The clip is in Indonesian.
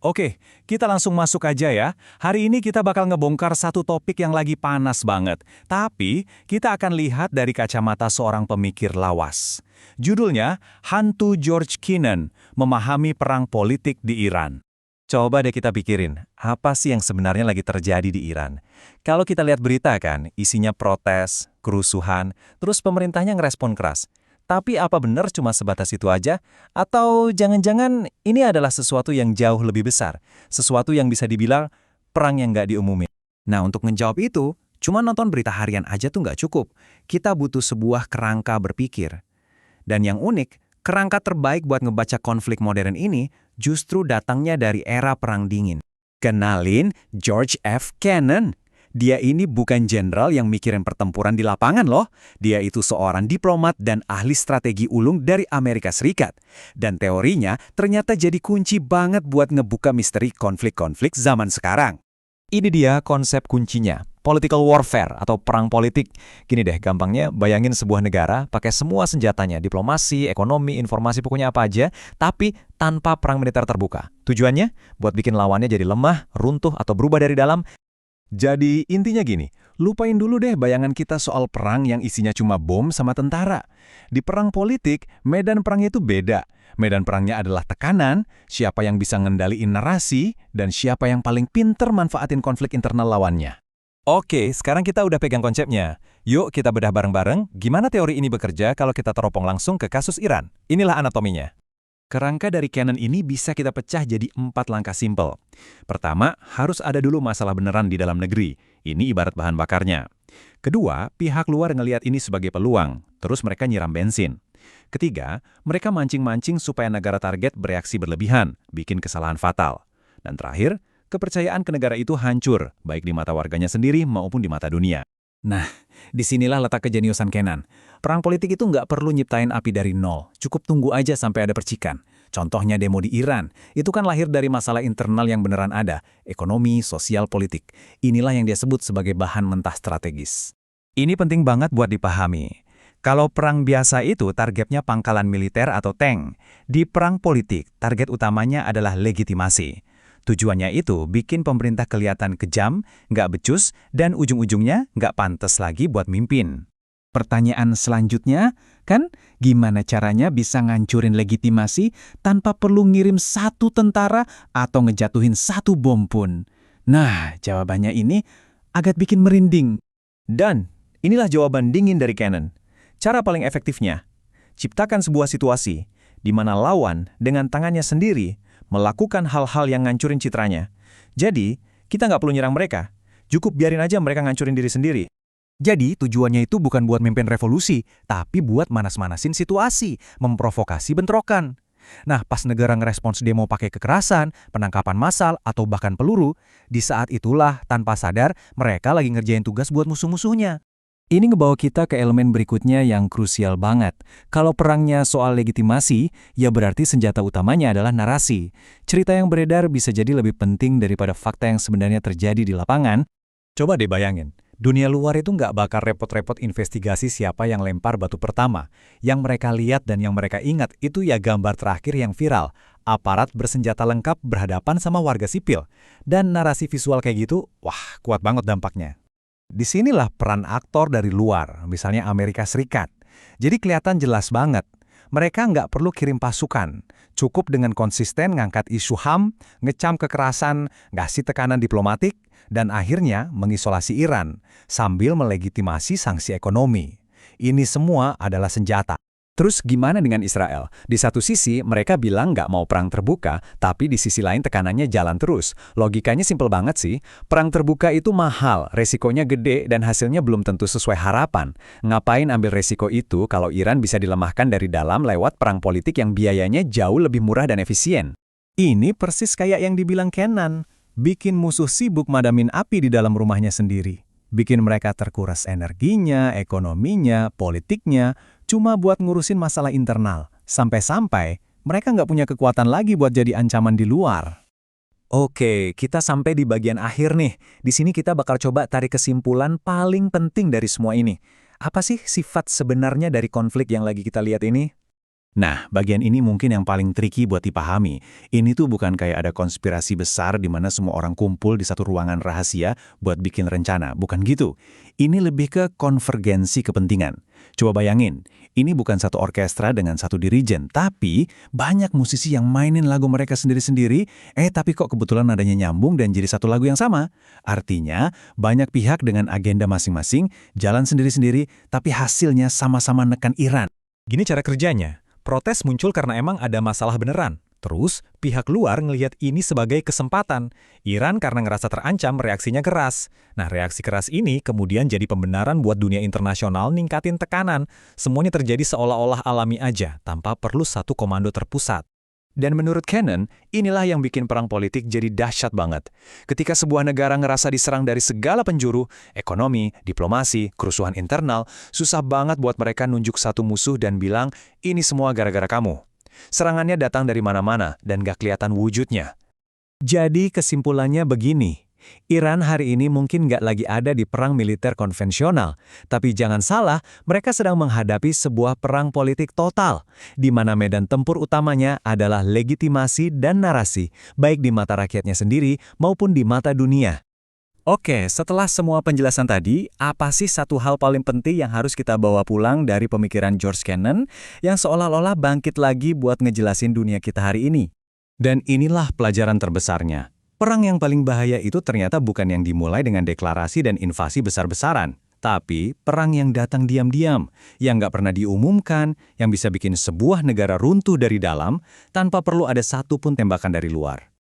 Oke, kita langsung masuk aja ya. Hari ini kita bakal ngebongkar satu topik yang lagi panas banget. Tapi, kita akan lihat dari kacamata seorang pemikir lawas. Judulnya, Hantu George Kennan, Memahami Perang Politik di Iran. Coba deh kita pikirin, apa sih yang sebenarnya lagi terjadi di Iran? Kalau kita lihat berita kan, isinya protes, kerusuhan, terus pemerintahnya ngerespon keras. Tapi apa benar cuma sebatas itu aja? Atau jangan-jangan ini adalah sesuatu yang jauh lebih besar? Sesuatu yang bisa dibilang perang yang nggak diumumin? Nah, untuk menjawab itu, cuma nonton berita harian aja tuh nggak cukup. Kita butuh sebuah kerangka berpikir. Dan yang unik, kerangka terbaik buat ngebaca konflik modern ini justru datangnya dari era Perang Dingin. Kenalin George F. Kennan. Dia ini bukan jenderal yang mikirin pertempuran di lapangan loh. Dia itu seorang diplomat dan ahli strategi ulung dari Amerika Serikat. Dan teorinya ternyata jadi kunci banget buat ngebuka misteri konflik-konflik zaman sekarang. Ini dia konsep kuncinya, political warfare atau perang politik. Gini deh, gampangnya bayangin sebuah negara pakai semua senjatanya, diplomasi, ekonomi, informasi, pokoknya apa aja, tapi tanpa perang militer terbuka. Tujuannya? Buat bikin lawannya jadi lemah, runtuh, atau berubah dari dalam. Jadi intinya gini, lupain dulu deh bayangan kita soal perang yang isinya cuma bom sama tentara. Di perang politik, medan perangnya itu beda. Medan perangnya adalah tekanan, siapa yang bisa ngendaliin narasi, dan siapa yang paling pinter manfaatin konflik internal lawannya. Oke, sekarang kita udah pegang konsepnya. Yuk kita bedah bareng-bareng gimana teori ini bekerja kalau kita teropong langsung ke kasus Iran. Inilah anatominya. Kerangka dari Kennan ini bisa kita pecah jadi 4 langkah simpel. Pertama, harus ada dulu masalah beneran di dalam negeri. Ini ibarat bahan bakarnya. Kedua, pihak luar ngelihat ini sebagai peluang, terus mereka nyiram bensin. Ketiga, mereka mancing-mancing supaya negara target bereaksi berlebihan, bikin kesalahan fatal. Dan terakhir, kepercayaan ke negara itu hancur, baik di mata warganya sendiri maupun di mata dunia. Nah, disinilah letak kejeniusan Kennan. Perang politik itu nggak perlu nyiptain api dari nol, cukup tunggu aja sampai ada percikan. Contohnya demo di Iran, itu kan lahir dari masalah internal yang beneran ada, ekonomi, sosial, politik. Inilah yang dia sebut sebagai bahan mentah strategis. Ini penting banget buat dipahami. Kalau perang biasa itu targetnya pangkalan militer atau tank. Di perang politik, target utamanya adalah legitimasi. Tujuannya itu bikin pemerintah kelihatan kejam, nggak becus, dan ujung-ujungnya nggak pantas lagi buat mimpin. Pertanyaan selanjutnya, kan gimana caranya bisa ngancurin legitimasi tanpa perlu ngirim satu tentara atau ngejatuhin satu bom pun? Nah, jawabannya ini agak bikin merinding. Dan inilah jawaban dingin dari Kennan. Cara paling efektifnya, ciptakan sebuah situasi di mana lawan dengan tangannya sendiri melakukan hal-hal yang ngancurin citranya. Jadi, kita nggak perlu nyerang mereka. Cukup biarin aja mereka ngancurin diri sendiri. Jadi, tujuannya itu bukan buat mimpin revolusi, tapi buat manas-manasin situasi, memprovokasi bentrokan. Nah, pas negara ngerespons demo pakai kekerasan, penangkapan massal, atau bahkan peluru, di saat itulah, tanpa sadar, mereka lagi ngerjain tugas buat musuh-musuhnya. Ini ngebawa kita ke elemen berikutnya yang krusial banget. Kalau perangnya soal legitimasi, ya berarti senjata utamanya adalah narasi. Cerita yang beredar bisa jadi lebih penting daripada fakta yang sebenarnya terjadi di lapangan. Coba deh bayangin, dunia luar itu nggak bakal repot-repot investigasi siapa yang lempar batu pertama. Yang mereka lihat dan yang mereka ingat itu ya gambar terakhir yang viral. Aparat bersenjata lengkap berhadapan sama warga sipil. Dan narasi visual kayak gitu, wah kuat banget dampaknya. Disinilah peran aktor dari luar, misalnya Amerika Serikat. Jadi kelihatan jelas banget. Mereka nggak perlu kirim pasukan. Cukup dengan konsisten ngangkat isu HAM, ngecam kekerasan, ngasih tekanan diplomatik, dan akhirnya mengisolasi Iran, sambil melegitimasi sanksi ekonomi. Ini semua adalah senjata. Terus gimana dengan Israel? Di satu sisi mereka bilang nggak mau perang terbuka, tapi di sisi lain tekanannya jalan terus. Logikanya simpel banget sih, perang terbuka itu mahal, resikonya gede dan hasilnya belum tentu sesuai harapan. Ngapain ambil resiko itu kalau Iran bisa dilemahkan dari dalam lewat perang politik yang biayanya jauh lebih murah dan efisien? Ini persis kayak yang dibilang Kennan, bikin musuh sibuk madamin api di dalam rumahnya sendiri. Bikin mereka terkuras energinya, ekonominya, politiknya, cuma buat ngurusin masalah internal. Sampai-sampai mereka nggak punya kekuatan lagi buat jadi ancaman di luar. Oke, kita sampai di bagian akhir nih. Di sini kita bakal coba tarik kesimpulan paling penting dari semua ini. Apa sih sifat sebenarnya dari konflik yang lagi kita lihat ini? Nah, bagian ini mungkin yang paling tricky buat dipahami. Ini tuh bukan kayak ada konspirasi besar di mana semua orang kumpul di satu ruangan rahasia buat bikin rencana. Bukan gitu. Ini lebih ke konvergensi kepentingan. Coba bayangin, ini bukan satu orkestra dengan satu dirijen, tapi banyak musisi yang mainin lagu mereka sendiri-sendiri, tapi kok kebetulan nadanya nyambung dan jadi satu lagu yang sama. Artinya, banyak pihak dengan agenda masing-masing, jalan sendiri-sendiri, tapi hasilnya sama-sama nekan Iran. Gini cara kerjanya. Protes muncul karena emang ada masalah beneran. Terus, pihak luar ngelihat ini sebagai kesempatan. Iran karena ngerasa terancam, reaksinya keras. Nah, reaksi keras ini kemudian jadi pembenaran buat dunia internasional ningkatin tekanan. Semuanya terjadi seolah-olah alami aja, tanpa perlu satu komando terpusat. Dan menurut Cannon, inilah yang bikin perang politik jadi dahsyat banget. Ketika sebuah negara ngerasa diserang dari segala penjuru, ekonomi, diplomasi, kerusuhan internal, susah banget buat mereka nunjuk satu musuh dan bilang, ini semua gara-gara kamu. Serangannya datang dari mana-mana dan gak kelihatan wujudnya. Jadi kesimpulannya begini. Iran hari ini mungkin nggak lagi ada di perang militer konvensional. Tapi jangan salah, mereka sedang menghadapi sebuah perang politik total, di mana medan tempur utamanya adalah legitimasi dan narasi, baik di mata rakyatnya sendiri maupun di mata dunia. Oke, setelah semua penjelasan tadi, apa sih satu hal paling penting yang harus kita bawa pulang dari pemikiran George Kennan yang seolah-olah bangkit lagi buat ngejelasin dunia kita hari ini? Dan inilah pelajaran terbesarnya. Perang yang paling bahaya itu ternyata bukan yang dimulai dengan deklarasi dan invasi besar-besaran, tapi perang yang datang diam-diam, yang nggak pernah diumumkan, yang bisa bikin sebuah negara runtuh dari dalam tanpa perlu ada satu pun tembakan dari luar.